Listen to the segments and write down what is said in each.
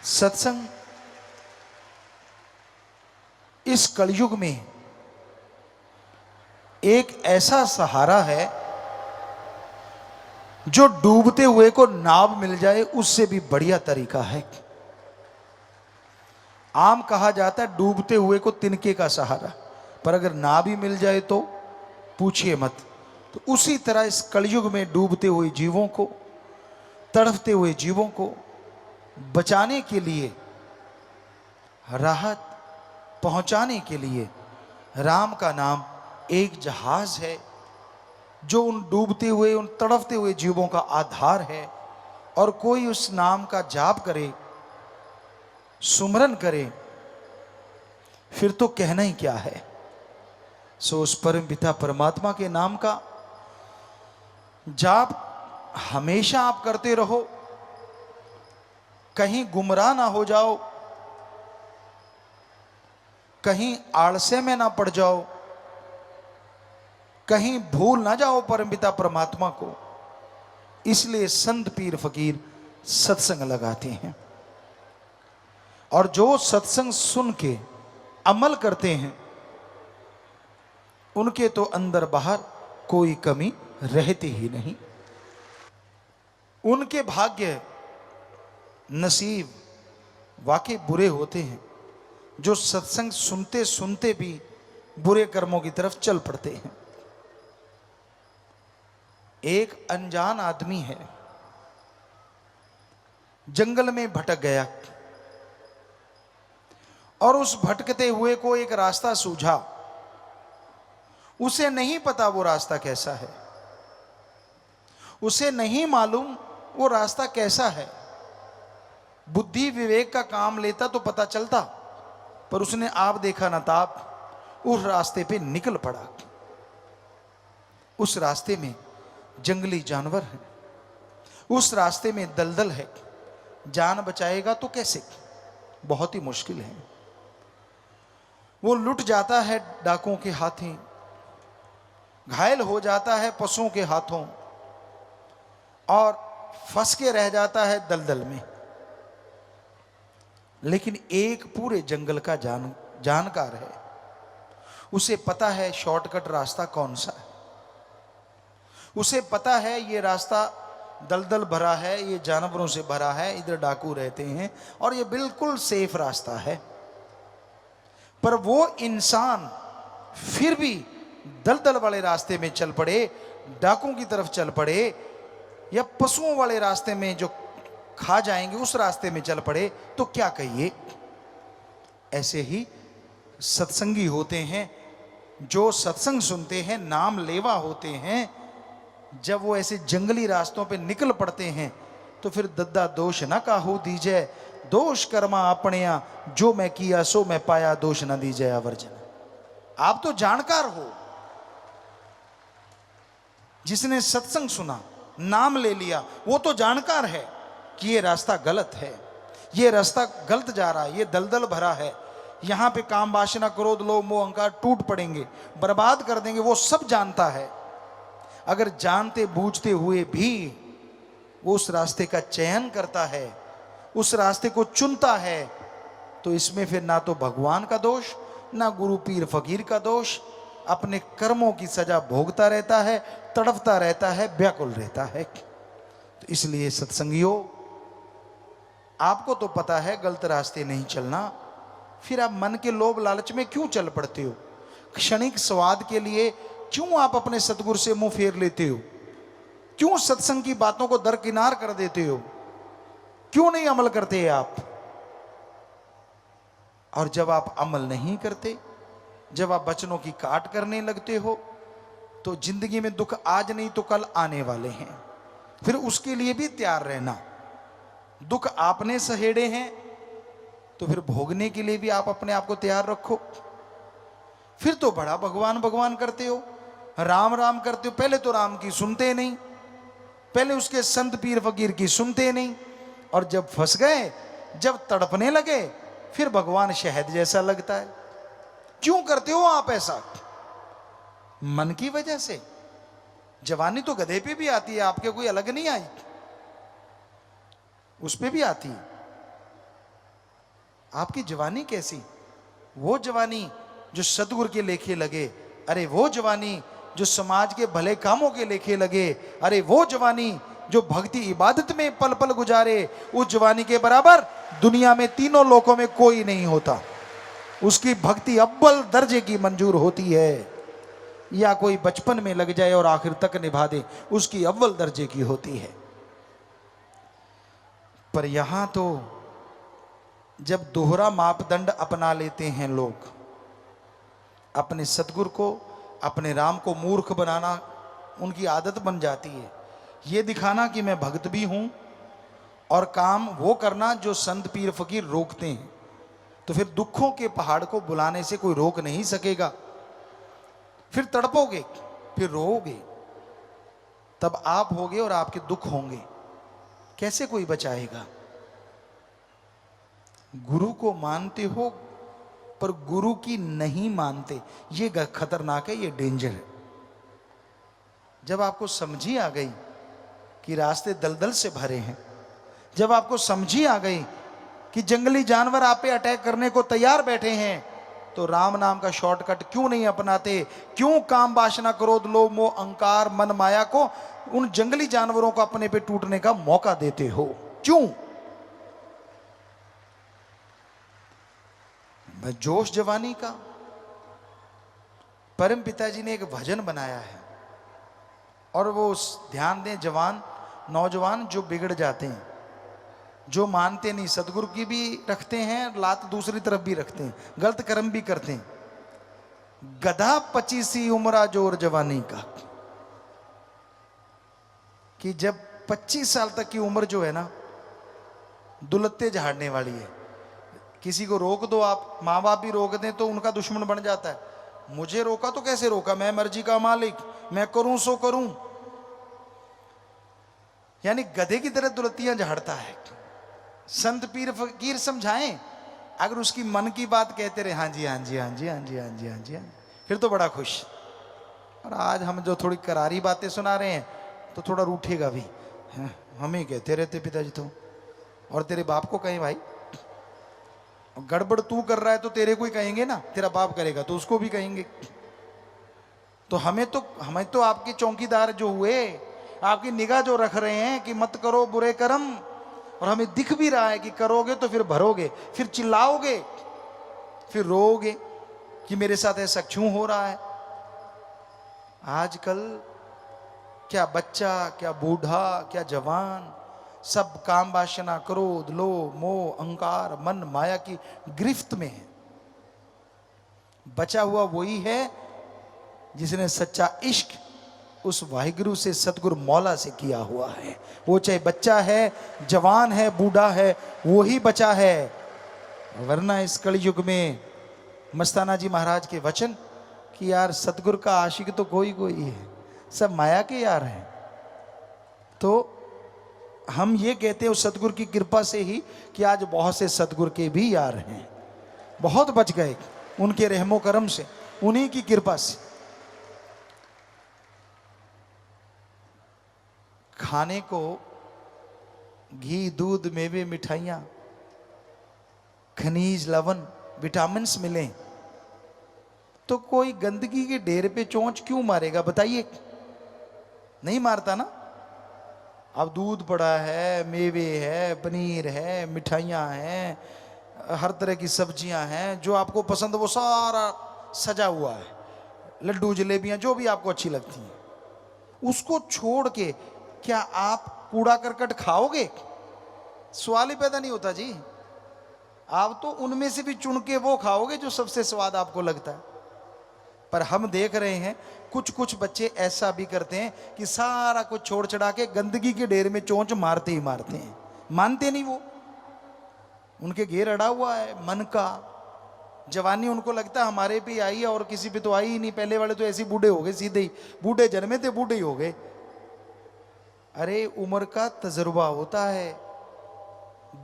सत्संग इस कलयुग में एक ऐसा सहारा है जो डूबते हुए को नाव मिल जाए उससे भी बढ़िया तरीका है। आम कहा जाता है डूबते हुए को तिनके का सहारा, पर अगर नाव ही मिल जाए तो पूछिए मत। तो उसी तरह इस कलयुग में डूबते हुए जीवों को, तड़फते हुए जीवों को बचाने के लिए, राहत पहुंचाने के लिए राम का नाम एक जहाज है जो उन डूबते हुए, उन तड़फते हुए जीवों का आधार है। और कोई उस नाम का जाप करे, सुमरन करे, फिर तो कहना ही क्या है। सो उस परम पिता परमात्मा के नाम का जाप हमेशा आप करते रहो, कहीं गुमराह ना हो जाओ, कहीं आलस्य में ना पड़ जाओ, कहीं भूल ना जाओ परमपिता परमात्मा को। इसलिए संत पीर फकीर सत्संग लगाते हैं, और जो सत्संग सुन के अमल करते हैं उनके तो अंदर बाहर कोई कमी रहती ही नहीं। उनके भाग्य नसीब वाकई बुरे होते हैं जो सत्संग सुनते सुनते भी बुरे कर्मों की तरफ चल पड़ते हैं। एक अनजान आदमी है, जंगल में भटक गया और उस भटकते हुए को एक रास्ता सूझा। उसे नहीं पता वो रास्ता कैसा है, उसे नहीं मालूम वो रास्ता कैसा है। बुद्धि विवेक का काम लेता तो पता चलता, पर उसने आप देखा ना ताप उस रास्ते पे निकल पड़ा। उस रास्ते में जंगली जानवर है, उस रास्ते में दलदल है, जान बचाएगा तो कैसे, बहुत ही मुश्किल है। वो लुट जाता है डाकुओं के हाथों, घायल हो जाता है पशुओं के हाथों, और फंस के रह जाता है दलदल में। लेकिन एक पूरे जंगल का जानकार है, उसे पता है शॉर्टकट रास्ता कौन सा है। उसे पता है ये रास्ता दलदल भरा है, ये जानवरों से भरा है, इधर डाकू रहते हैं, और ये बिल्कुल सेफ रास्ता है। पर वो इंसान फिर भी दलदल वाले रास्ते में चल पड़े, डाकुओं की तरफ चल पड़े, या पशुओं वाले रास्ते में जो खा जाएंगे उस रास्ते में चल पड़े, तो क्या कहिए। ऐसे ही सत्संगी होते हैं, जो सत्संग सुनते हैं, नाम लेवा होते हैं। जब वो ऐसे जंगली रास्तों पे निकल पड़ते हैं तो फिर दद्दा दोष ना काहू दीजिए, दोष कर्मा अपनिया, जो मैं किया सो मैं पाया, दोष ना दीजिए आवर्जन। आप तो जानकार हो, जिसने सत्संग सुना, नाम ले लिया, वो तो जानकार है कि ये रास्ता गलत है, ये रास्ता गलत जा रहा है, ये दलदल भरा है, यहां पे काम वासना क्रोध लोभ मोह अहंकार टूट पड़ेंगे, बर्बाद कर देंगे। वो सब जानता है। अगर जानते बूझते हुए भी वो उस रास्ते का चयन करता है, उस रास्ते को चुनता है, तो इसमें फिर ना तो भगवान का दोष, ना गुरु पीर फकीर का दोष, अपने कर्मों की सजा भोगता रहता है, तड़पता रहता है, व्याकुल रहता है। तो इसलिए सत्संगियों, आपको तो पता है गलत रास्ते नहीं चलना, फिर आप मन के लोभ लालच में क्यों चल पड़ते हो? क्षणिक स्वाद के लिए क्यों आप अपने सतगुरु से मुंह फेर लेते हो? क्यों सत्संग की बातों को दरकिनार कर देते हो? क्यों नहीं अमल करते आप? और जब आप अमल नहीं करते, जब आप वचनों की काट करने लगते हो, तो जिंदगी में दुख आज नहीं तो कल आने वाले हैं। फिर उसके लिए भी तैयार रहना। दुख आपने सहेड़े हैं तो फिर भोगने के लिए भी आप अपने आप को तैयार रखो। फिर तो बड़ा भगवान भगवान करते हो, राम राम करते हो। पहले तो राम की सुनते नहीं, पहले उसके संत पीर फकीर की सुनते नहीं, और जब फंस गए, जब तड़पने लगे, फिर भगवान शहद जैसा लगता है। क्यों करते हो आप ऐसा? मन की वजह से। जवानी तो गधे पे भी आती है, आपके कोई अलग नहीं आई, उस पे भी आती है। आपकी जवानी कैसी? वो जवानी जो सतगुरु के लेखे लगे, अरे वो जवानी जो समाज के भले कामों के लेखे लगे, अरे वो जवानी जो भक्ति इबादत में पल पल गुजारे, उस जवानी के बराबर दुनिया में तीनों लोकों में कोई नहीं होता। उसकी भक्ति अव्वल दर्जे की मंजूर होती है। या कोई बचपन में लग जाए और आखिर तक निभा दे, उसकी अव्वल दर्जे की होती है। पर यहां तो जब दोहरा मापदंड अपना लेते हैं लोग, अपने सतगुरु को, अपने राम को मूर्ख बनाना उनकी आदत बन जाती है। ये दिखाना कि मैं भक्त भी हूं और काम वो करना जो संत पीर फकीर रोकते हैं। तो फिर दुखों के पहाड़ को बुलाने से कोई रोक नहीं सकेगा। फिर तड़पोगे, फिर रोओगे, तब आप होगे और आपके दुख होंगे, कैसे कोई बचाएगा? गुरु को मानते हो पर गुरु की नहीं मानते, ये खतरनाक है, ये डेंजर है। जब आपको समझी आ गई कि रास्ते दलदल से भरे हैं, जब आपको समझी आ गई कि जंगली जानवर आप पे अटैक करने को तैयार बैठे हैं, तो राम नाम का शॉर्टकट क्यों नहीं अपनाते? क्यों काम वासना क्रोध लोभ मोह अहंकार मन माया को, उन जंगली जानवरों को अपने पे टूटने का मौका देते हो? क्यों? जोश जवानी का। परम पिताजी ने एक भजन बनाया है, और वो ध्यान दें, जवान नौजवान जो बिगड़ जाते हैं, जो मानते नहीं, सतगुरु की भी रखते हैं लात, दूसरी तरफ भी रखते हैं, गलत कर्म भी करते हैं। गधा 25 उम्रा जोर जवानी का, कि जब 25 साल तक की उम्र जो है ना, दुलत्ते झाड़ने वाली है। किसी को रोक दो आप, माँ बाप भी रोक दें तो उनका दुश्मन बन जाता है। मुझे रोका तो कैसे रोका, मैं मर्जी का मालिक, मैं करूं सो करूं। यानी गधे की तरह दुलत्तियां झाड़ता है। संत पीर फकीर समझाएं, अगर उसकी मन की बात कहते रहे, हाँ जी हाँ जी हाँ जी हाँ जी हाँ जी हाँ जी, फिर तो बड़ा खुश। और आज हम जो थोड़ी करारी बातें सुना रहे हैं तो थोड़ा रूठेगा भी, हमें कहते रहते पिताजी तो, और तेरे बाप को कहें भाई, गड़बड़ तू कर रहा है तो तेरे को ही कहेंगे ना, तेरा बाप करेगा तो उसको भी कहेंगे। तो हमें तो आपके चौकीदार जो हुए, आपकी निगाह जो रख रहे हैं कि मत करो बुरे कर्म, और हमें दिख भी रहा है कि करोगे तो फिर भरोगे, फिर चिल्लाओगे, फिर रोओगे कि मेरे साथ ऐसा क्यों हो रहा है। आजकल क्या बच्चा, क्या बूढ़ा, क्या जवान, सब काम वासना क्रोध लोभ मोह अहंकार मन माया की गिरफ्त में है। बचा हुआ वही है जिसने सच्चा इश्क उस वाहिगुरु से, सतगुरु मौला से किया हुआ है। वो चाहे बच्चा है, जवान है, बूढ़ा है, वो ही बचा है। वरना इस कलयुग में मस्ताना जी महाराज के वचन कि यार सतगुरु का आशिक तो कोई कोई है, सब माया के यार हैं। तो हम ये कहते हैं उस सतगुरु की कृपा से ही कि आज बहुत से सतगुरु के भी यार हैं, बहुत बच गए उनके रहमो करम से, उन्हीं की कृपा से। खाने को घी दूध मेवे मिठाइयाँ खनिज लवण विटामिन्स मिले तो कोई गंदगी के ढेर पे चोंच क्यों मारेगा बताइए? नहीं मारता ना। अब दूध पड़ा है, मेवे है, पनीर है, मिठाइयाँ हैं, हर तरह की सब्जियां हैं, जो आपको पसंद वो सारा सजा हुआ है, लड्डू जलेबियां जो भी आपको अच्छी लगती हैं, उसको छोड़ के क्या आप कूड़ा करकट खाओगे? सवाल ही पैदा नहीं होता जी। आप तो उनमें से भी चुन के वो खाओगे जो सबसे स्वाद आपको लगता है। पर हम देख रहे हैं कुछ कुछ बच्चे ऐसा भी करते हैं कि सारा कुछ छोड़ छड़ा के गंदगी के ढेर में चोंच मारते ही मारते हैं, मानते नहीं वो। उनके घेर अड़ा हुआ है मन का। जवानी उनको लगता है हमारे पे आई है और किसी पे तो आई ही नहीं, पहले वाले तो ऐसे बूढ़े हो गए, सीधे ही बूढ़े जन्मे थे बूढ़े ही हो गए। अरे उम्र का तजुर्बा होता है,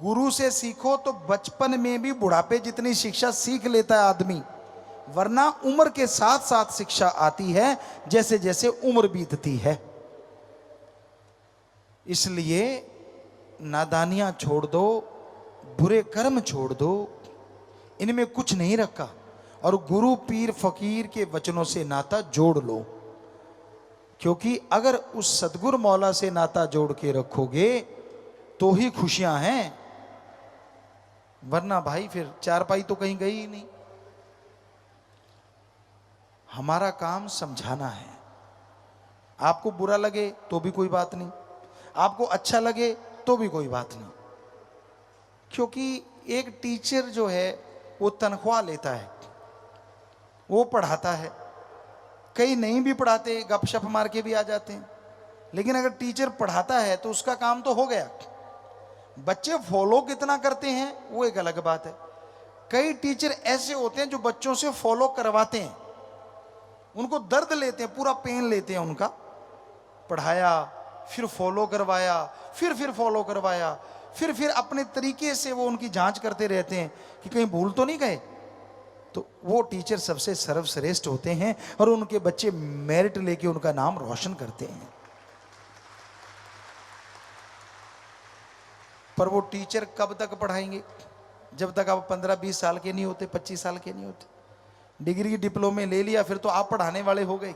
गुरु से सीखो तो बचपन में भी बुढ़ापे जितनी शिक्षा सीख लेता है आदमी, वरना उम्र के साथ साथ शिक्षा आती है जैसे जैसे उम्र बीतती है। इसलिए नादानियां छोड़ दो, बुरे कर्म छोड़ दो, इनमें कुछ नहीं रखा। और गुरु पीर फकीर के वचनों से नाता जोड़ लो, क्योंकि अगर उस सतगुरु मौला से नाता जोड़ के रखोगे तो ही खुशियां हैं, वरना भाई फिर चारपाई तो कहीं गई ही नहीं। हमारा काम समझाना है। आपको बुरा लगे तो भी कोई बात नहीं, आपको अच्छा लगे तो भी कोई बात नहीं, क्योंकि एक टीचर जो है वो तनख्वाह लेता है, वो पढ़ाता है। कई नहीं भी पढ़ाते, गपशप मार के भी आ जाते हैं, लेकिन अगर टीचर पढ़ाता है तो उसका काम तो हो गया। बच्चे फॉलो कितना करते हैं वो एक अलग बात है। कई टीचर ऐसे होते हैं जो बच्चों से फॉलो करवाते हैं, उनको दर्द लेते हैं, पूरा पेन लेते हैं उनका। पढ़ाया, फिर फॉलो करवाया, फिर फॉलो करवाया, फिर अपने तरीके से वो उनकी जांच करते रहते हैं कि कहीं भूल तो नहीं गए। तो वो टीचर सबसे सर्वश्रेष्ठ होते हैं और उनके बच्चे मेरिट लेके उनका नाम रोशन करते हैं। पर वो टीचर कब तक पढ़ाएंगे? जब तक आप 15-20 साल के नहीं होते, 25 साल के नहीं होते। डिग्री की डिप्लोमे ले लिया फिर तो आप पढ़ाने वाले हो गए।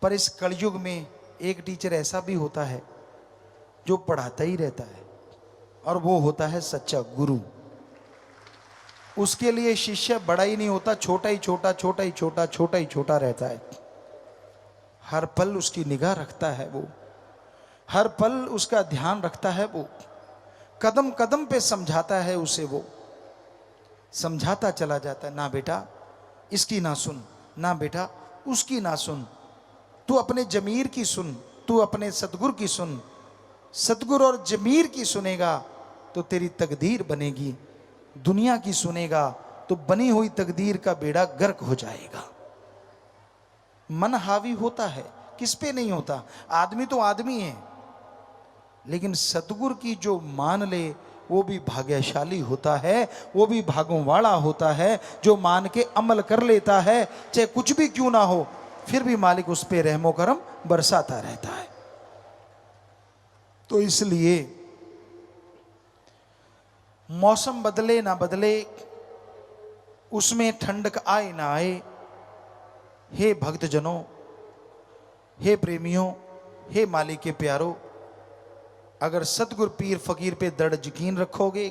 पर इस कलयुग में एक टीचर ऐसा भी होता है जो पढ़ाता ही रहता है, और वो होता है सच्चा गुरु। उसके लिए शिष्य बड़ा ही नहीं होता, छोटा ही छोटा, छोटा ही छोटा, छोटा ही छोटा रहता है। हर पल उसकी निगाह रखता है वो, हर पल उसका ध्यान रखता है वो, कदम कदम पे समझाता है उसे, वो समझाता चला जाता है। ना बेटा इसकी ना सुन, ना बेटा उसकी ना सुन, तू अपने जमीर की सुन, तू अपने सतगुरु की सुन। सतगुरु और जमीर की सुनेगा तो तेरी तकदीर बनेगी, दुनिया की सुनेगा तो बनी हुई तकदीर का बेड़ा गर्क हो जाएगा। मन हावी होता है, किस पे नहीं होता? आदमी तो आदमी है, लेकिन सतगुरु की जो मान ले वो भी भाग्यशाली होता है, वो भी भागों वाला होता है, जो मान के अमल कर लेता है। चाहे कुछ भी क्यों ना हो, फिर भी मालिक उस पे रहमो करम बरसाता रहता है। तो इसलिए मौसम बदले ना बदले, उसमें ठंडक आए ना आए, हे भक्तजनों, हे प्रेमियों, हे मालिक के प्यारों, अगर सतगुरु पीर फकीर पे दृढ़ यकीन रखोगे,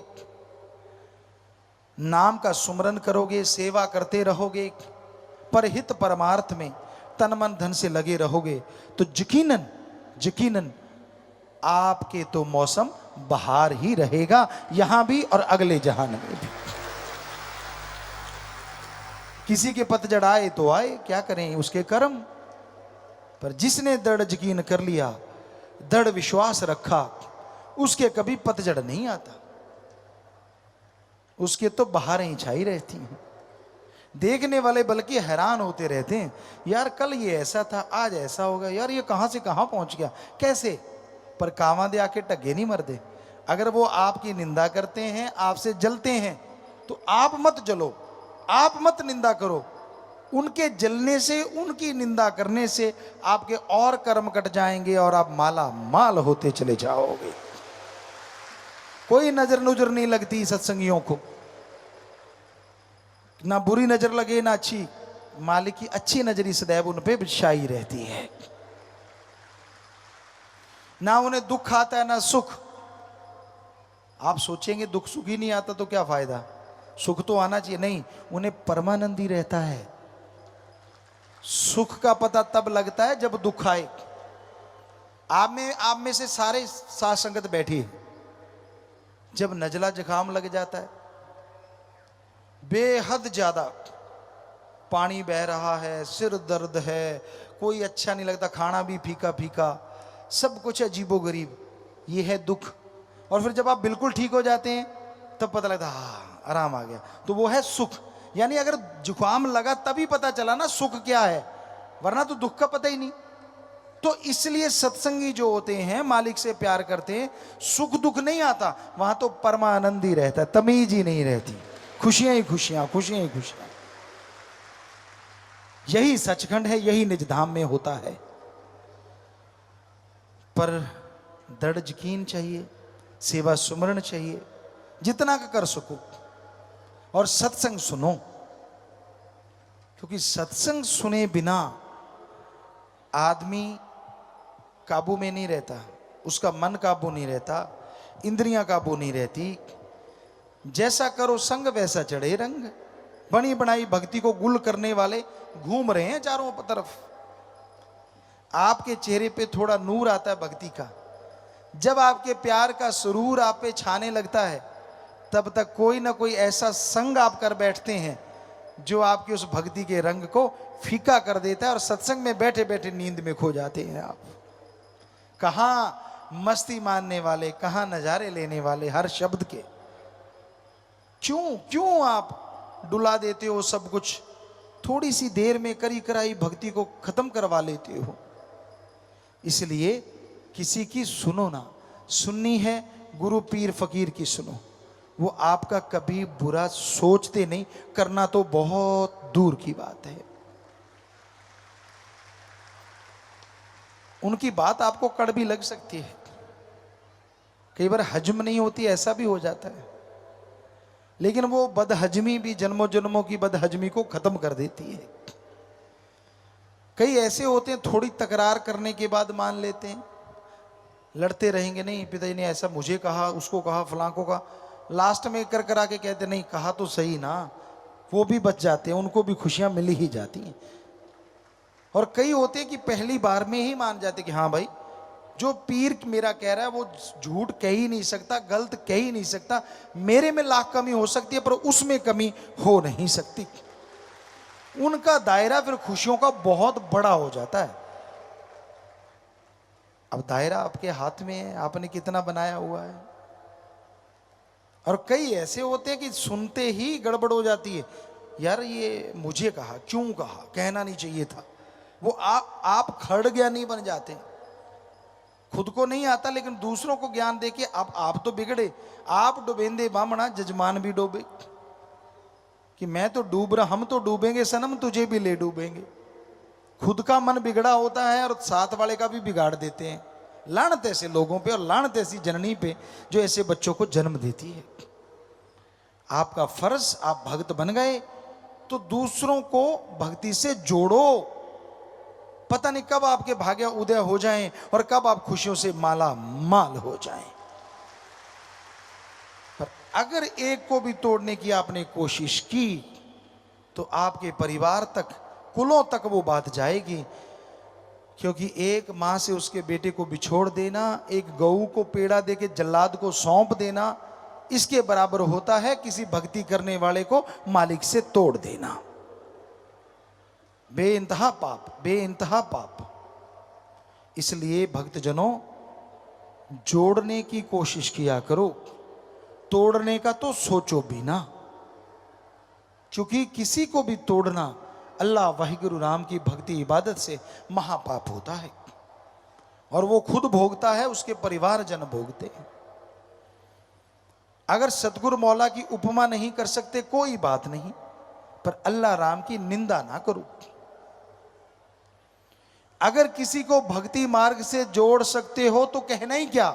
नाम का सुमरन करोगे, सेवा करते रहोगे, परहित परमार्थ में तन मन धन से लगे रहोगे, तो यकीनन यकीनन आपके तो मौसम बहार ही रहेगा, यहां भी और अगले जहान में भी। किसी के पतझड़ आए तो आए, क्या करें, उसके कर्म। पर जिसने दृढ़ यकीन कर लिया, दृढ़ विश्वास रखा, उसके कभी पतझड़ नहीं आता, उसके तो बहारें ही छाई रहती हैं। देखने वाले बल्कि हैरान होते रहते हैं, यार कल ये ऐसा था, आज ऐसा होगा, यार ये कहां से कहां पहुंच गया, कैसे? पर कावां दे आके टगे नहीं मरदे। अगर वो आपकी निंदा करते हैं, आपसे जलते हैं, तो आप मत जलो, आप मत निंदा करो। उनके जलने से, उनकी निंदा करने से आपके और कर्म कट जाएंगे और आप माला माल होते चले जाओगे। कोई नजर नुजर नहीं लगती सत्संगियों को, ना बुरी नजर लगे ना अच्छी। मालिक की अच्छी नजरी सदैव उन पे छाई रहती है। ना उन्हें दुख आता है ना सुख। आप सोचेंगे दुख सुख ही नहीं आता तो क्या फायदा, सुख तो आना चाहिए, नहीं, उन्हें परमानंदी रहता है। सुख का पता तब लगता है जब दुख आए। आप में से सारे साथ संगत बैठी है, जब नजला जुकाम लग जाता है, बेहद ज्यादा पानी बह रहा है, सिर दर्द है, कोई अच्छा नहीं लगता, खाना भी फीका फीका, सब कुछ अजीबोगरीब, ये है दुख। और फिर जब आप बिल्कुल ठीक हो जाते हैं तब पता लगता है हाँ आराम आ गया, तो वो है सुख। यानी अगर जुकाम लगा तभी पता चला ना सुख क्या है, वरना तो दुख का पता ही नहीं। तो इसलिए सत्संगी जो होते हैं, मालिक से प्यार करते हैं, सुख दुख नहीं आता, वहां तो परमानंद ही रहता है, तमीज ही नहीं रहती, खुशियां ही खुशियां, खुशियां ही खुशियां। यही सचखंड है, यही निज धाम में होता है। पर दृढ़ यकीन चाहिए, सेवा सुमरण चाहिए, जितना का कर सको। और सत्संग सुनो, क्योंकि सत्संग सुने बिना आदमी काबू में नहीं रहता, उसका मन काबू नहीं रहता, इंद्रियां काबू नहीं रहती। जैसा करो संग वैसा चढ़े रंग। बनी बनाई भक्ति को गुल करने वाले घूम रहे हैं चारों तरफ। आपके चेहरे पे थोड़ा नूर आता है भक्ति का। जब आपके प्यार का सुरूर आप पे छाने लगता है, तब तक कोई ना कोई ऐसा संग आप कर बैठते हैं जो आपकी उस भक्ति के रंग को फीका कर देता है, और सत्संग में बैठे बैठे नींद में खो जाते हैं आप। कहां मस्ती मानने वाले, कहां नजारे लेने वाले हर शब्द के। क्यों आप डुला देते हो सब कुछ, थोड़ी सी देर में करी कराई भक्ति को खत्म करवा लेते हो। इसलिए किसी की सुनो ना, सुननी है गुरु पीर फकीर की सुनो। वो आपका कभी बुरा सोचते नहीं, करना तो बहुत दूर की बात है। उनकी बात आपको कड़वी लग सकती है, कई बार हजम नहीं होती, ऐसा भी हो जाता है, लेकिन वो बदहजमी भी जन्मों जन्मों की बदहजमी को खत्म कर देती है। कई ऐसे होते हैं थोड़ी तकरार करने के बाद मान लेते हैं, लड़ते रहेंगे, नहीं पिताजी ने ऐसा मुझे कहा, उसको कहा, फलां को कहा, लास्ट में कर करा के कहते नहीं कहा तो सही ना, वो भी बच जाते हैं, उनको भी खुशियां मिल ही जाती हैं। और कई होते हैं कि पहली बार में ही मान जाते कि हाँ भाई जो पीर मेरा कह रहा है वो झूठ कह ही नहीं सकता, गलत कह ही नहीं सकता, मेरे में लाख कमी हो सकती है पर उसमें कमी हो नहीं सकती। उनका दायरा फिर खुशियों का बहुत बड़ा हो जाता है। अब दायरा आपके हाथ में है, आपने कितना बनाया हुआ है। और कई ऐसे होते हैं कि सुनते ही गड़बड़ हो जाती है, यार ये मुझे कहा, क्यों कहा, कहना नहीं चाहिए था। वो आप खड़ ज्ञानी बन जाते हैं। खुद को नहीं आता लेकिन दूसरों को ज्ञान देके आप तो बिगड़े, आप डुबेंदे बामणा जजमान भी डूबे, कि मैं तो डूब रहा, हम तो डूबेंगे सनम, तुझे भी ले डूबेंगे। खुद का मन बिगड़ा होता है और साथ वाले का भी बिगाड़ देते हैं। लानत ऐसे लोगों पे और लानत ऐसी जननी पे जो ऐसे बच्चों को जन्म देती है। आपका फर्ज, आप भक्त बन गए तो दूसरों को भक्ति से जोड़ो। पता नहीं कब आपके भाग्य उदय हो जाएं और कब आप खुशियों से माला माल हो जाएं। पर अगर एक को भी तोड़ने की आपने कोशिश की तो आपके परिवार तक, कुलों तक वो बात जाएगी। क्योंकि एक मां से उसके बेटे को बिछोड़ देना, एक गऊ को पेड़ा देके जल्लाद को सौंप देना, इसके बराबर होता है किसी भक्ति करने वाले को मालिक से तोड़ देना। बेइंतहा पाप, बेइंतहा पाप। इसलिए भक्तजनों जोड़ने की कोशिश किया करो, तोड़ने का तो सोचो भी ना। क्योंकि किसी को भी तोड़ना अल्लाह वाहिगुरु राम की भक्ति इबादत से महापाप होता है, और वो खुद भोगता है, उसके परिवारजन भोगते हैं। अगर सतगुरु मौला की उपमा नहीं कर सकते कोई बात नहीं, पर अल्लाह राम की निंदा ना करो। अगर किसी को भक्ति मार्ग से जोड़ सकते हो तो कहना ही क्या,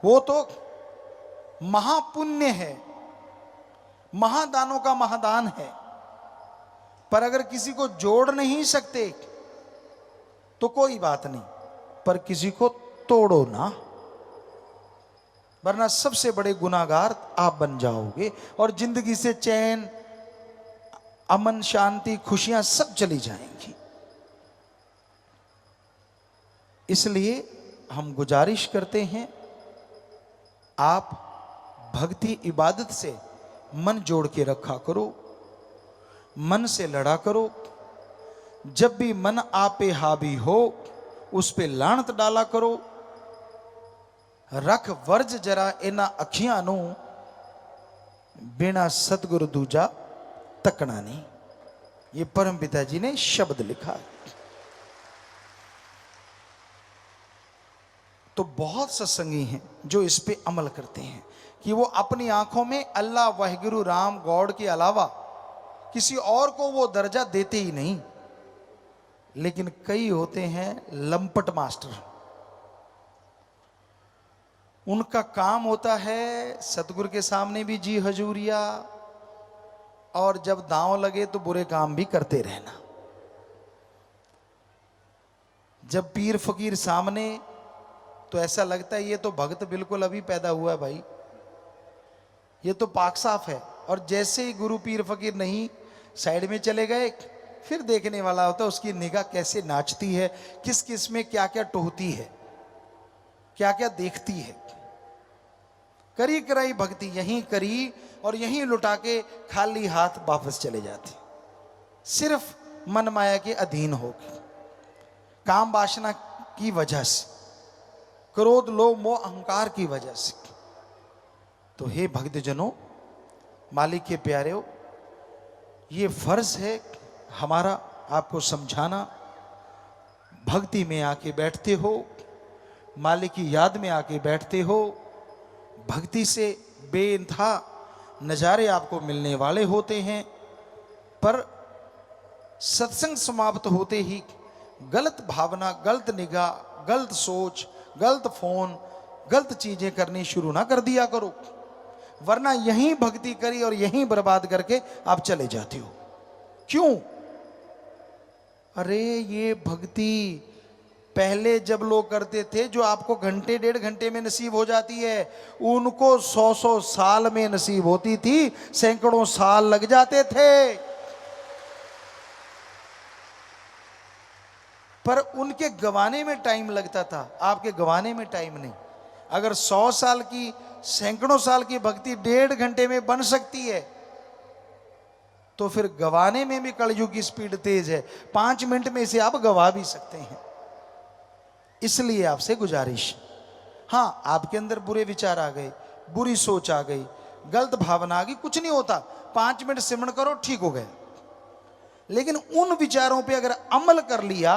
वो तो महापुण्य है, महादानों का महादान है। पर अगर किसी को जोड़ नहीं सकते तो कोई बात नहीं, पर किसी को तोड़ो ना, वरना सबसे बड़े गुनाहगार आप बन जाओगे और जिंदगी से चैन, अमन, शांति, खुशियां सब चली जाएंगी। इसलिए हम गुजारिश करते हैं, आप भक्ति इबादत से मन जोड़ के रखा करो, मन से लड़ा करो। जब भी मन आपे हावी हो उस पे लानत डाला करो। रख वर्ज जरा इना अखियां नू, बिना सतगुरु दूजा तकना नहीं। ये परम पिता जी ने शब्द लिखा है। तो बहुत सत्संगी हैं जो इस पे अमल करते हैं कि वो अपनी आंखों में अल्लाह वाहिगुरु राम गॉड के अलावा किसी और को वो दर्जा देते ही नहीं। लेकिन कई होते हैं लंपट मास्टर, उनका काम होता है सतगुरु के सामने भी जी हजूरिया, और जब दांव लगे तो बुरे काम भी करते रहना। जब पीर फकीर सामने तो ऐसा लगता है ये तो भक्त बिल्कुल अभी पैदा हुआ है भाई, ये तो पाक साफ है। और जैसे ही गुरु पीर फकीर नहीं साइड में चले गए, फिर देखने वाला होता है उसकी निगाह कैसे नाचती है, किस किस में क्या क्या टोहती है, क्या क्या देखती है। करी कराई भक्ति यहीं करी और यहीं लुटा के खाली हाथ वापस चले जाते, सिर्फ मन माया के अधीन होकर, काम वासना की वजह से, क्रोध लोभ मोह अहंकार की वजह से। तो हे भक्तजनों, मालिक के प्यारे, ये फर्ज है हमारा आपको समझाना। भक्ति में आके बैठते हो, मालिक की याद में आके बैठते हो, भक्ति से बेइंतहा नज़ारे आपको मिलने वाले होते हैं। पर सत्संग समाप्त होते ही गलत भावना, गलत निगाह, गलत सोच, गलत फोन, गलत चीजें करनी शुरू ना कर दिया करो, वरना यहीं भक्ति करी और यहीं बर्बाद करके आप चले जाते हो। क्यों? अरे ये भक्ति पहले जब लोग करते थे, जो आपको घंटे डेढ़ घंटे में नसीब हो जाती है, उनको 100-100 साल में नसीब होती थी, सैकड़ों साल लग जाते थे। पर उनके गवाने में टाइम लगता था, आपके गवाने में टाइम नहीं। अगर 100 साल की, सैकड़ों साल की भक्ति 1.5 घंटे में बन सकती है, तो फिर गवाने में भी कलयुग की स्पीड तेज है। 5 मिनट में इसे आप गवा भी सकते हैं। इसलिए आपसे गुजारिश, हाँ आपके अंदर बुरे विचार आ गए, बुरी सोच आ गई, गलत भावना आ गई, कुछ नहीं होता, 5 मिनट सिमरण करो, ठीक हो गया। लेकिन उन विचारों पे अगर अमल कर लिया,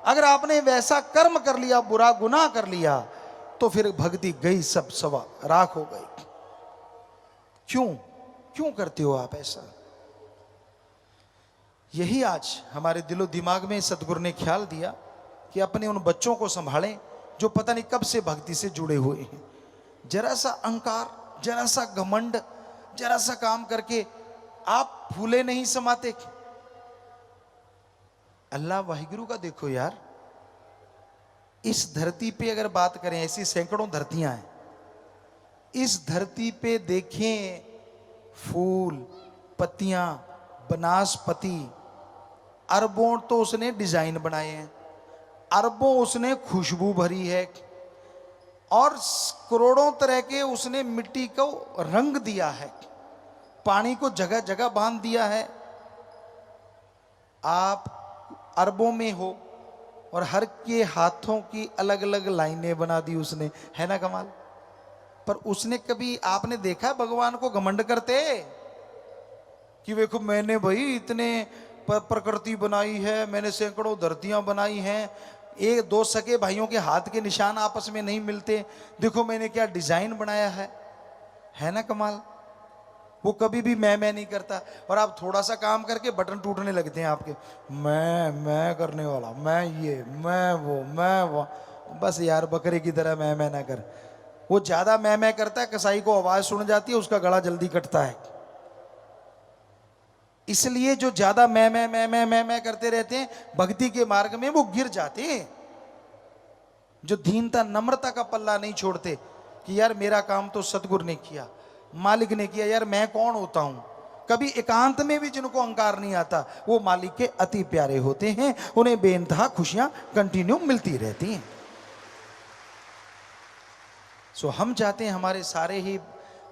अगर आपने वैसा कर्म कर लिया, बुरा गुनाह कर लिया, तो फिर भक्ति गई सब सवा राख हो गई। क्यों करते हो आप ऐसा? यही आज हमारे दिलो दिमाग में सतगुरु ने ख्याल दिया कि अपने उन बच्चों को संभालें जो पता नहीं कब से भक्ति से जुड़े हुए हैं। जरा सा अहंकार, जरा सा घमंड, जरा सा काम करके आप फूले नहीं समाते। अल्लाह वाहिगुरु का देखो यार, इस धरती पे अगर बात करें, ऐसी सैकड़ों धरतियां हैं, इस धरती पे देखें फूल, पत्तियां, वनस्पति, अरबों तो उसने डिजाइन बनाए हैं, अरबों उसने खुशबू भरी है, और करोड़ों तरह के उसने मिट्टी को रंग दिया है, पानी को जगह जगह बांध दिया है। आप अरबों में हो और हर के हाथों की अलग अलग लाइनें बना दी उसने, है ना कमाल? पर उसने कभी आपने देखा भगवान को घमंड करते कि देखो मैंने भाई इतने प्रकृति बनाई है, मैंने सैकड़ों धरतियां बनाई हैं, एक दो सके भाइयों के हाथ के निशान आपस में नहीं मिलते, देखो मैंने क्या डिजाइन बनाया है ना कमाल? वो कभी भी मैं नहीं करता। और आप थोड़ा सा काम करके बटन टूटने लगते हैं आपके, मैं करने वाला, मैं ये, मैं वो। बस यार बकरे की तरह मैं ना कर। वो ज्यादा मैं करता है, कसाई को आवाज सुन जाती है, उसका गला जल्दी कटता है। इसलिए जो ज्यादा मैं करते रहते हैं, भक्ति के मार्ग में वो गिर जाते हैं। जो दीनता नम्रता का पल्ला नहीं छोड़ते कि यार मेरा काम तो सतगुरु ने किया, मालिक ने किया, यार मैं कौन होता हूं। कभी एकांत में भी जिनको अहंकार नहीं आता, वो मालिक के अति प्यारे होते हैं, उन्हें बेइंतहा खुशियां कंटिन्यू मिलती रहती हैं। सो हम चाहते हैं हमारे सारे ही,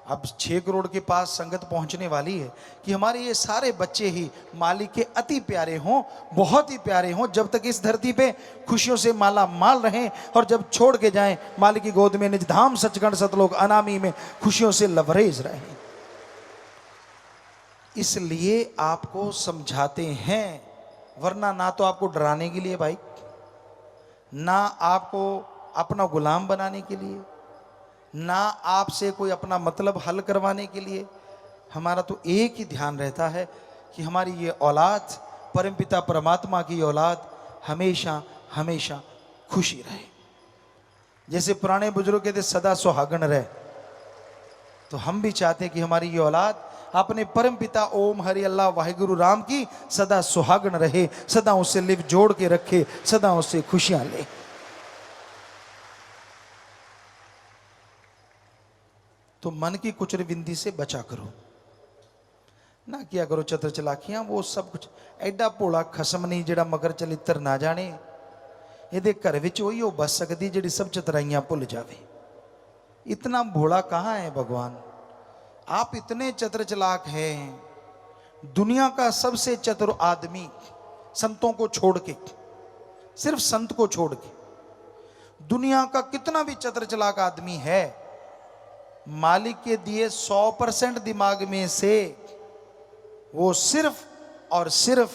अब 6 करोड़ के पास संगत पहुंचने वाली है, कि हमारे ये सारे बच्चे ही मालिक के अति प्यारे हों, बहुत ही प्यारे हों, जब तक इस धरती पे खुशियों से माला माल रहें, और जब छोड़ के जाएं मालिक की गोद में निज धाम सचखंड सतलोक अनामी में खुशियों से लबरेज रहें। इसलिए आपको समझाते हैं, वरना ना तो आपको डराने के लिए भाई, ना आपको अपना गुलाम बनाने के लिए, ना आपसे कोई अपना मतलब हल करवाने के लिए। हमारा तो एक ही ध्यान रहता है कि हमारी ये औलाद, परमपिता परमात्मा की औलाद, हमेशा हमेशा खुशी रहे। जैसे पुराने बुजुर्ग कहते सदा सुहागन रहे, तो हम भी चाहते हैं कि हमारी ये औलाद अपने परम पिता ओम हरि अल्लाह वाहिगुरु राम की सदा सुहागन रहे, सदा उससे लिव जोड़ के रखे, सदा उससे खुशियां ले। तो मन की कुचर बिंदी से बचा करो, ना किया करो चतर चलाकियां। वो सब कुछ एडा भोला खसम नहीं जिहड़ा मगर चलित्र ना जाने। ਇਹਦੇ घर विच ਉਹੀ ਉਹ बस सकती जिहड़ी सब चतराइयां भुल जावे। इतना भोला कहाँ है भगवान? आप इतने चतर चलाक हैं। दुनिया का सबसे चतुर आदमी संतों को छोड़ के, सिर्फ संत को छोड़ के, दुनिया का कितना भी चतर चलाक आदमी है, मालिक के दिए 100% दिमाग में से वो सिर्फ और सिर्फ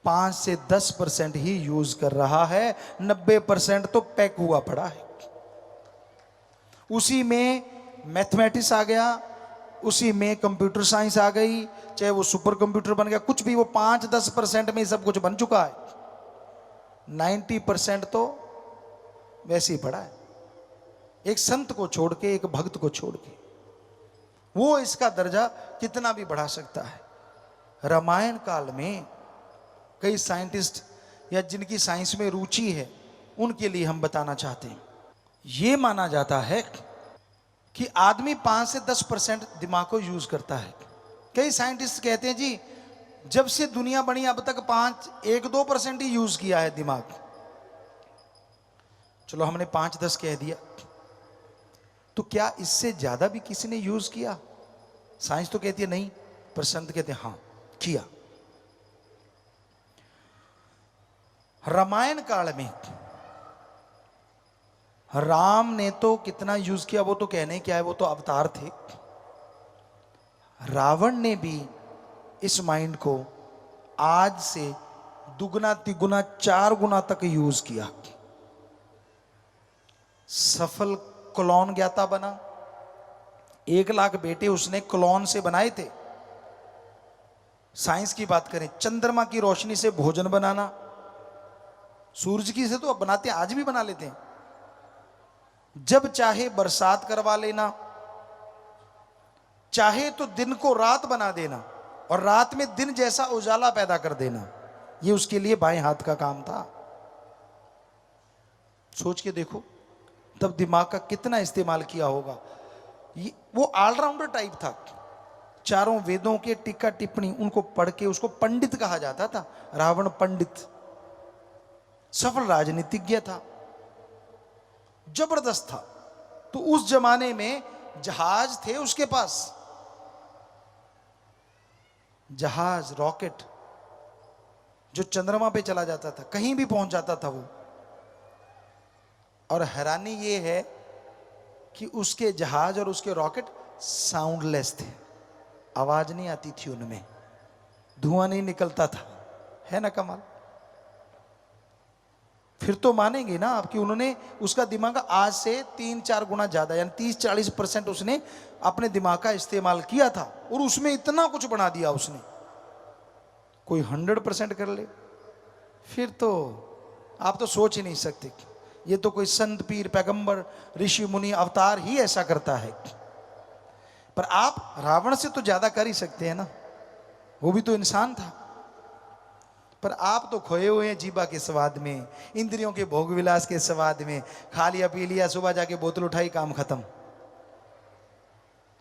5 से 10% ही यूज कर रहा है। 90% तो पैक हुआ पड़ा है। उसी में मैथमेटिक्स आ गया, उसी में कंप्यूटर साइंस आ गई, चाहे वो सुपर कंप्यूटर बन गया, कुछ भी, वो 5-10% में सब कुछ बन चुका है। 90% तो वैसे ही पड़ा है। एक संत को छोड़ के, एक भक्त को छोड़ के, वो इसका दर्जा कितना भी बढ़ा सकता है। रामायण काल में कई साइंटिस्ट या जिनकी साइंस में रुचि है उनके लिए हम बताना चाहते हैं। ये माना जाता है कि आदमी 5 से 10% दिमाग को यूज करता है। कई साइंटिस्ट कहते हैं जी जब से दुनिया बनी अब तक 1-2% ही यूज किया है दिमाग। चलो हमने 5-10 कह दिया, तो क्या इससे ज्यादा भी किसी ने यूज किया? साइंस तो कहती है नहीं, पर संत कहते हैं हाँ किया। रामायण काल में राम ने तो कितना यूज किया वो तो कहने क्या है, वो तो अवतार थे। रावण ने भी इस माइंड को आज से दुगना तिगुना 4 गुना तक यूज किया। सफल क्लोन ज्ञाता बना। 1 लाख बेटे उसने क्लोन से बनाए थे। साइंस की बात करें, चंद्रमा की रोशनी से भोजन बनाना, सूरज की से तो अब बनाते हैं, आज भी बना लेते हैं। जब चाहे बरसात करवा लेना, चाहे तो दिन को रात बना देना और रात में दिन जैसा उजाला पैदा कर देना, ये उसके लिए बाएं हाथ का काम था। सोच के देखो तब दिमाग का कितना इस्तेमाल किया होगा। वो ऑलराउंडर टाइप था। चारों वेदों के टीका टिप्पणी उनको पढ़ के उसको पंडित कहा जाता था। रावण पंडित, सफल राजनीतिज्ञ था, जबरदस्त था। तो उस जमाने में जहाज थे उसके पास, जहाज, रॉकेट जो चंद्रमा पे चला जाता था, कहीं भी पहुंच जाता था वो। और हैरानी ये है कि उसके जहाज और उसके रॉकेट साउंडलेस थे, आवाज नहीं आती थी उनमें, धुआं नहीं निकलता था। है ना कमाल? फिर तो मानेंगे ना आप कि उन्होंने उसका दिमाग आज से 3-4 गुना ज्यादा यानी 30-40% उसने अपने दिमाग का इस्तेमाल किया था और उसमें इतना कुछ बना दिया उसने। कोई 100% कर ले फिर तो आप तो सोच ही नहीं सकते। ये तो कोई संत पीर पैगंबर ऋषि मुनि अवतार ही ऐसा करता है। पर आप रावण से तो ज्यादा कर ही सकते हैं ना, वो भी तो इंसान था। पर आप तो खोए हुए हैं जीभा के स्वाद में, इंद्रियों के भोग विलास के स्वाद में। खा लिया पी लिया, सुबह जाके बोतल उठाई, काम खत्म।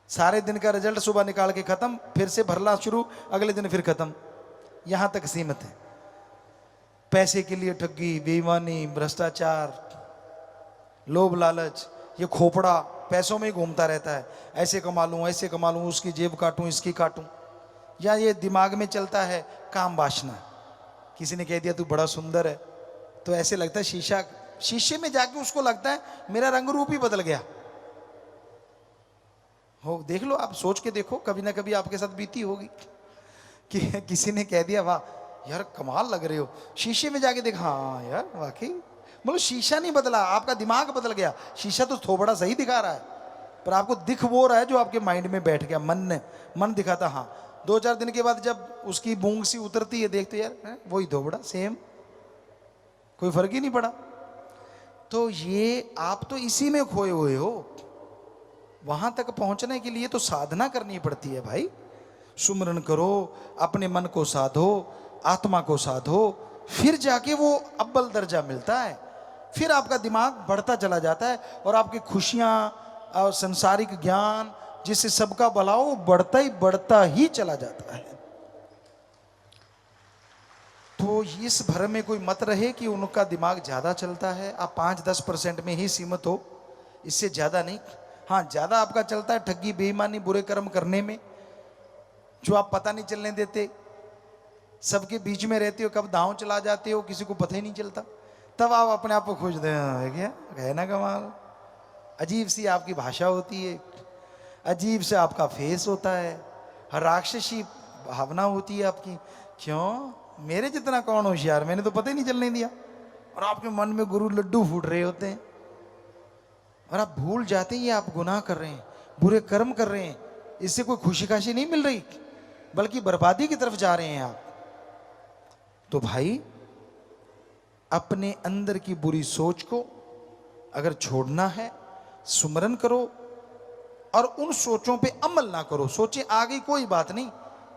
सारे दिन का रिजल्ट सुबह निकाल के खत्म, फिर से भरना शुरू, अगले दिन फिर खत्म। यहां तक सीमित है। पैसे के लिए ठगी, बेईमानी, भ्रष्टाचार, लोभ लालच, ये खोपड़ा पैसों में ही घूमता रहता है। ऐसे कमा लूं, ऐसे कमा लूं, उसकी जेब काटूं, इसकी काटूं। या ये दिमाग में चलता है काम वासना। किसी ने कह दिया तू बड़ा सुंदर है, तो ऐसे लगता है शीशे में जाके उसको लगता है मेरा रंग रूप ही बदल गया हो। देख लो, आप सोच के देखो, कभी ना कभी आपके साथ बीती होगी कि किसी ने कह दिया वाह यार कमाल लग रहे हो, शीशे में जाके देखा, हाँ यार वाकई। मतलब शीशा नहीं बदला, आपका दिमाग बदल गया। शीशा तो थोबड़ा सही दिखा रहा है, पर आपको दिख वो रहा है जो आपके माइंड में बैठ गया। मन दिखाता हाँ। 2-4 दिन के बाद जब उसकी बूंग सी उतरती है, देखते यार वही धोबड़ा सेम, कोई फर्क ही नहीं पड़ा। तो ये आप तो इसी में खोए हुए हो। वहां तक पहुंचने के लिए तो साधना करनी पड़ती है भाई। सुमरन करो, अपने मन को साधो, आत्मा को साधो, फिर जाके वो अव्वल दर्जा मिलता है। फिर आपका दिमाग बढ़ता चला जाता है और आपकी खुशियां और संसारिक ज्ञान जिससे सबका भला हो बढ़ता ही चला जाता है। तो इस भ्रम में कोई मत रहे कि उनका दिमाग ज़्यादा चलता है। आप 5-10% में ही सीमित हो, इससे ज़्यादा नहीं। हाँ, ज़्यादा आपका चलता है ठगी, बेईमानी, बुरे कर्म करने में, जो आप पता नहीं चलने देते। सबके बीच में रहते हो, कब दांव चला जाते हो किसी को पता ही नहीं चलता। तब आप अपने आप को खोजते हैं, क्या है ना कमाल। अजीब सी आपकी भाषा होती है, अजीब से आपका फेस होता है, राक्षसी भावना होती है आपकी। क्यों? मेरे जितना कौन होशियार, मैंने तो पता ही नहीं चलने दिया। और आपके मन में गुरु लड्डू फूट रहे होते हैं और आप भूल जाते हैं ये आप गुनाह कर रहे हैं, बुरे कर्म कर रहे हैं। इससे कोई खुशी खाशी नहीं मिल रही, बल्कि बर्बादी की तरफ जा रहे हैं आप। तो भाई, अपने अंदर की बुरी सोच को अगर छोड़ना है, सुमरन करो और उन सोचों पे अमल ना करो। सोचे आ गई कोई बात नहीं,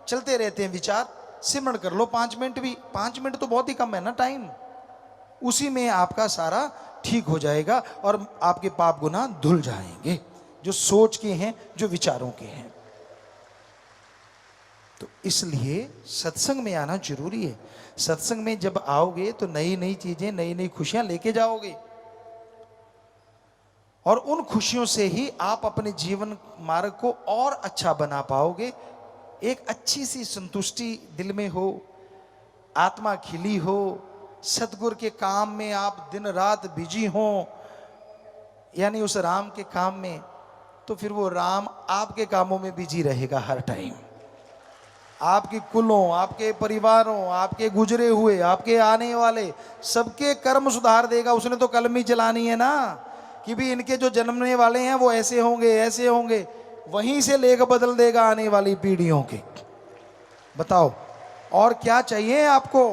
चलते रहते हैं विचार, सिमरन कर लो 5 मिनट भी। 5 मिनट तो बहुत ही कम है ना टाइम, उसी में आपका सारा ठीक हो जाएगा और आपके पाप गुनाह धुल जाएंगे, जो सोच के हैं, जो विचारों के हैं। तो इसलिए सत्संग में आना जरूरी है। सत्संग में जब आओगे तो नई नई चीजें, नई नई खुशियां लेके जाओगे और उन खुशियों से ही आप अपने जीवन मार्ग को और अच्छा बना पाओगे। एक अच्छी सी संतुष्टि दिल में हो, आत्मा खिली हो, सतगुरु के काम में आप दिन रात बिजी हो, यानी उस राम के काम में, तो फिर वो राम आपके कामों में बिजी रहेगा हर टाइम। आपके कुलों, आपके परिवारों, आपके गुजरे हुए, आपके आने वाले सबके कर्म सुधार देगा। उसने तो कलम ही चलानी है ना कि भी इनके जो जन्मने वाले हैं वो ऐसे होंगे, ऐसे होंगे। वहीं से लेकर बदल देगा आने वाली पीढ़ियों के। बताओ और क्या चाहिए आपको?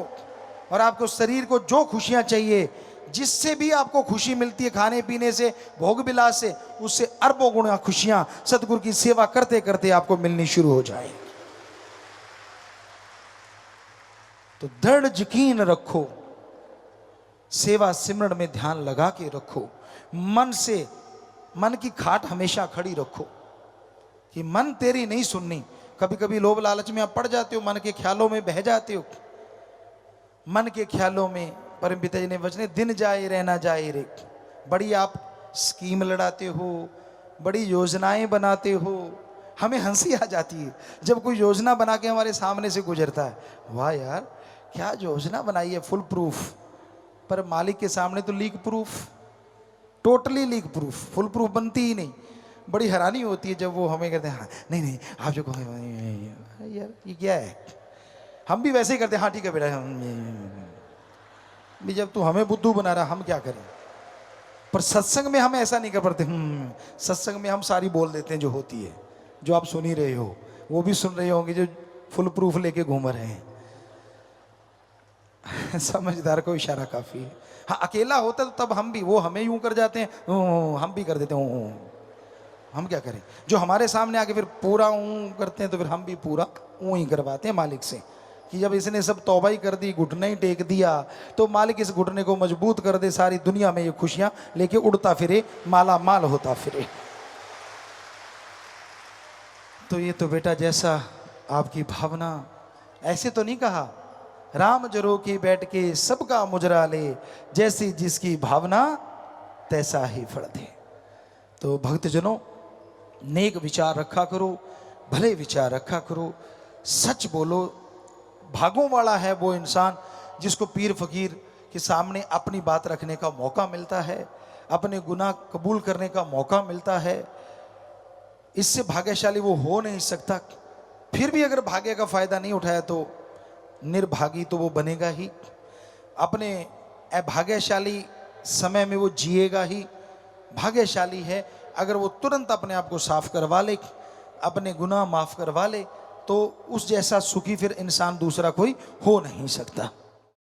और आपको शरीर को जो खुशियां चाहिए, जिससे भी आपको खुशी मिलती है, खाने पीने से, भोग विलास से, उससे अरबों गुना खुशियां सतगुरु की सेवा करते करते आपको मिलनी शुरू हो जाए। तो दृढ़ यकीन रखो, सेवा सिमरन में ध्यान लगा के रखो, मन की खाट हमेशा खड़ी रखो कि मन तेरी नहीं सुननी। कभी कभी लोभ लालच में आप पड़ जाते हो, मन के ख्यालों में बह जाते हो। मन के ख्यालों में परम पिता जी ने वचने, दिन जाए रहना जाए रे। बड़ी आप स्कीम लड़ाते हो, बड़ी योजनाएं बनाते हो, हमें हंसी आ जाती है जब कोई योजना बना के हमारे सामने से गुजरता है। वाह यार, क्या योजना बनाई है, फुल प्रूफ। पर मालिक के सामने तो leak proof, totally leak proof, full proof बनती ही नहीं। बड़ी हैरानी होती है जब वो हमें कहते हैं हाँ नहीं नहीं आप जो कहो यार ये क्या है। हम भी वैसे ही करते हैं, हाँ ठीक है बेटा। भी जब तू हमें बुद्धू बना रहा, हम क्या करें। पर सत्संग में हम ऐसा नहीं कर पाते। सत्संग में हम सारी बोल देते हैं जो होती है, जो आप सुन ही रहे हो, वो भी सुन रहे होंगे जो फुल प्रूफ लेके घूम रहे हैं। समझदार को इशारा काफी है। हाँ, अकेला होता तो तब हम भी, वो हमें यूं कर जाते हैं, हम भी कर देते हैं। हम क्या करें? जो हमारे सामने आके फिर पूरा ऊं करते हैं तो फिर हम भी पूरा ऊं ही करवाते हैं मालिक से कि जब इसने सब तौबा ही कर दी, घुटना ही टेक दिया, तो मालिक इस घुटने को मजबूत कर दे, सारी दुनिया में ये खुशियां लेके उड़ता फिरे, माला माल होता फिरे। तो ये तो बेटा जैसा आपकी भावना, ऐसे तो नहीं कहा राम जरो के बैठ के सबका मुजरा ले, जैसी जिसकी भावना तैसा ही फल दे। तो भक्तजनों, नेक विचार रखा करो, भले विचार रखा करो, सच बोलो। भागों वाला है वो इंसान जिसको पीर फकीर के सामने अपनी बात रखने का मौका मिलता है, अपने गुनाह कबूल करने का मौका मिलता है। इससे भाग्यशाली वो हो नहीं सकता। फिर भी अगर भाग्य का फायदा नहीं उठाया तो निर्भागी तो वो बनेगा ही। अपने अभाग्यशाली समय में वो जिएगा ही। भाग्यशाली है अगर वो तुरंत अपने आप को साफ करवा ले, अपने गुनाह माफ करवा ले, तो उस जैसा सुखी फिर इंसान दूसरा कोई हो नहीं सकता।